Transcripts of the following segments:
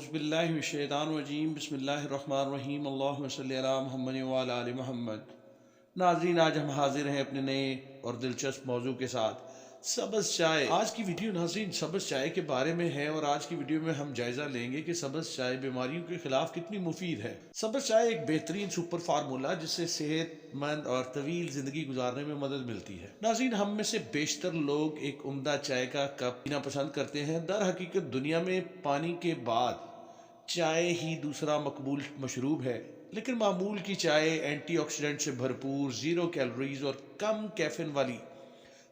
औज़ुबिल्लाहिमिनश्शैतानिर्रजीम बिस्मिल्लाहिर्रहमानिर्रहीम अल्लाहुम्मा सल्लि अला मुहम्मद व अला आलि मुहम्मद। नाज़रीन, आज हम हाजिर हैं अपने नए और दिलचस्प मौजू के साथ, सब्ज़ चाय। आज की वीडियो नाज़रीन सब्ज़ चाय के बारे में है और आज की वीडियो में हम जायज़ा लेंगे कि सब्ज़ चाय बीमारियों के खिलाफ कितनी मुफीद है। सब्ज़ चाय एक बेहतरीन सुपर फार्मूला जिससे सेहतमंद और तवील ज़िंदगी गुजारने में मदद मिलती है। नाज़रीन, हम में से बेशतर लोग एक उम्दा चाय का कप पीना पसंद करते हैं। दर हकीकत दुनिया में पानी के बाद चाय ही दूसरा मकबूल मशरूब है, लेकिन मामूल की चाय एंटीऑक्सीडेंट से भरपूर, ज़ीरो कैलोरीज और कम कैफीन वाली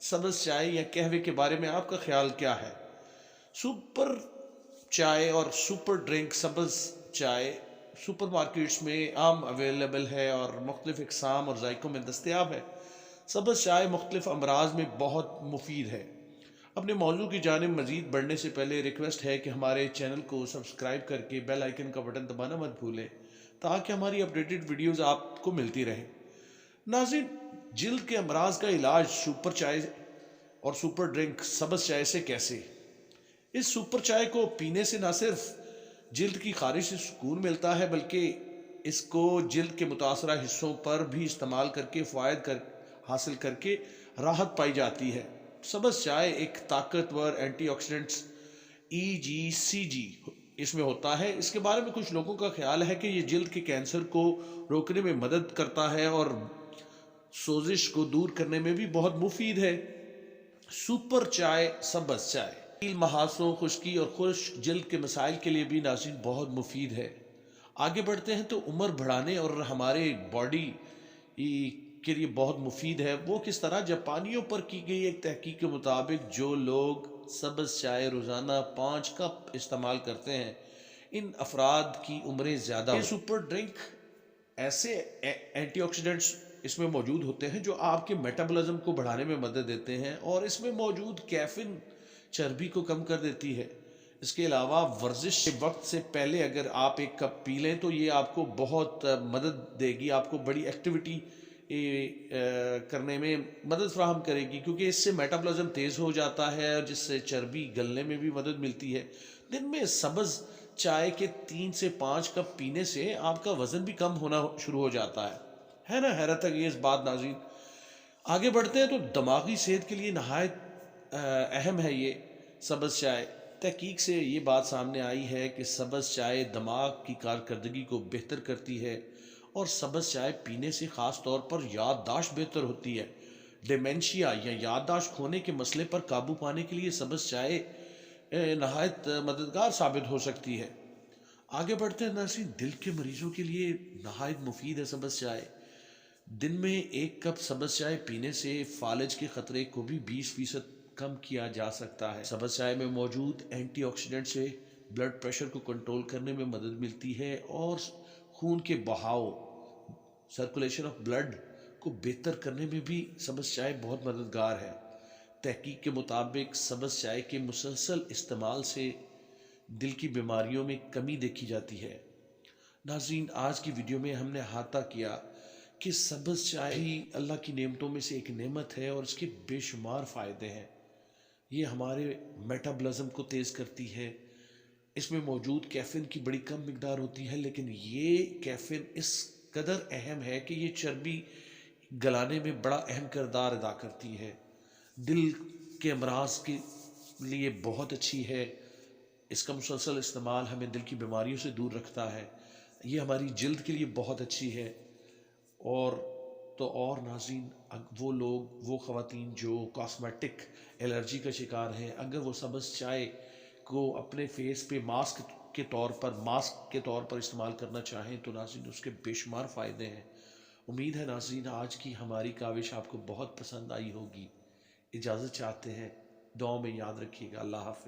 सब्ज़ चाय या कहवे के बारे में आपका ख्याल क्या है? सुपर चाय और सुपर ड्रिंक सब्ज़ चाय सुपर मार्केट्स में आम अवेलेबल है और मुख्तलिफ इक़साम और जायकों में दस्तयाब है। सब्ज़ चाय मुख्तलिफ अमराज में बहुत मुफीद है। अपने मौजू की जानिब मज़ीद बढ़ने से पहले रिक्वेस्ट है कि हमारे चैनल को सब्सक्राइब करके बेल आइकन का बटन दबाना मत भूलें ताकि हमारी अपडेटेड वीडियोज़ आपको मिलती रहें। नाज़रीन, जिल्द के अमराज का इलाज सुपर चाय और सुपर ड्रिंक सब्ज़ चाय से कैसे? इस सुपर चाय को पीने से न सिर्फ जिल्द की खारिश से सुकून मिलता है, बल्कि इसको जिल्द के मुतासरा हिस्सों पर भी इस्तेमाल करके फ़ायदा हासिल करके राहत पाई जाती है। सब्ज़ चाय एक ताकतवर एंटीऑक्सीडेंट्स EGCG इसमें होता है। इसके बारे में कुछ लोगों का ख्याल है कि ये जिल्द के कैंसर को रोकने में मदद करता है और सोजिश को दूर करने में भी बहुत मुफीद है। सुपर चाय सब्ज़ चाय महासों, खुश्की और खुश्क जिल्द के मसाइल के लिए भी नाज़रीन बहुत मुफीद है। आगे बढ़ते हैं तो उम्र बढ़ाने और हमारे बॉडी के लिए बहुत मुफीद है। वो किस तरह? जापानियों पर की गई एक तहकीक के मुताबिक जो लोग सब्ज़ चाय रोज़ाना 5 कप इस्तेमाल करते हैं, इन अफराद की उम्रें ज़्यादा। ये सुपर ड्रिंक ऐसे एंटीऑक्सीडेंट्स इसमें मौजूद होते हैं जो आपके मेटाबॉलिज्म को बढ़ाने में मदद देते हैं और इसमें मौजूद कैफीन चर्बी को कम कर देती है। इसके अलावा वर्जिश के वक्त से पहले अगर आप एक कप पी लें तो ये आपको बहुत मदद देगी, आपको बड़ी एक्टिविटी करने में मदद फ्राहम करेगी, क्योंकि इससे मेटाबॉलिज्म तेज़ हो जाता है और जिससे चर्बी गलने में भी मदद मिलती है। दिन में सब्ज़ चाय के 3 से 5 कप पीने से आपका वज़न भी कम होना शुरू हो जाता है ना? हैरत है ये इस बात नाज़रीन। आगे बढ़ते हैं तो दिमागी सेहत के लिए नहायत अहम है ये सब्ज़ चाय। तहकीक से ये बात सामने आई है कि सब्ज़ चाय दिमाग की कारकर्दगी को बेहतर करती है और सब्ज़ चाय पीने से ख़ास तौर पर याददाश्त बेहतर होती है। डिमेंशिया या याददाश्त खोने के मसले पर काबू पाने के लिए सब्ज़ चाय नहायत मददगार साबित हो सकती है। आगे बढ़ते हैं नाज़रीन, दिल के मरीज़ों के लिए नहायत मुफीद है सब्ज़ चाय। दिन में 1 कप सब्ज़ चाय पीने से फालज के ख़तरे को भी 20% कम किया जा सकता है। सब्ज़ चाय में मौजूद एंटीऑक्सीडेंट से ब्लड प्रेशर को कंट्रोल करने में मदद मिलती है और खून के बहाव, सर्कुलेशन ऑफ ब्लड को बेहतर करने में भी सब्ज़ चाय बहुत मददगार है। तहकीक के मुताबिक सब्ज़ चाय के मुसलसल इस्तेमाल से दिल की बीमारियों में कमी देखी जाती है। नाज़रीन, आज की वीडियो में हमने अहाता किया कि सब्ज़ चाय ही अल्लाह की नेमतों में से एक नेमत है और इसके बेशुमार फ़ायदे हैं। ये हमारे मेटाबॉलिज्म को तेज़ करती है। इसमें मौजूद कैफीन की बड़ी कम मिकदार होती है, लेकिन ये कैफीन इस कदर अहम है कि ये चर्बी गलाने में बड़ा अहम किरदार अदा करती है। दिल के अमराज के लिए बहुत अच्छी है। इसका मुसलसल इस्तेमाल हमें दिल की बीमारियों से दूर रखता है। ये हमारी जिल्द के लिए बहुत अच्छी है। और नाज़रीन, वो लोग, वो ख़वातीन जो कॉस्मेटिक एलर्जी का शिकार हैं, अगर वो सब्ज़ चाय को अपने फेस पे मास्क के तौर पर इस्तेमाल करना चाहें तो नाज़रीन उसके बेशुमार फ़ायदे हैं। उम्मीद है नाज़रीन आज की हमारी काविश आपको बहुत पसंद आई होगी। इजाज़त चाहते हैं, दुआ में याद रखिएगा। अल्लाह हाफ़िज़।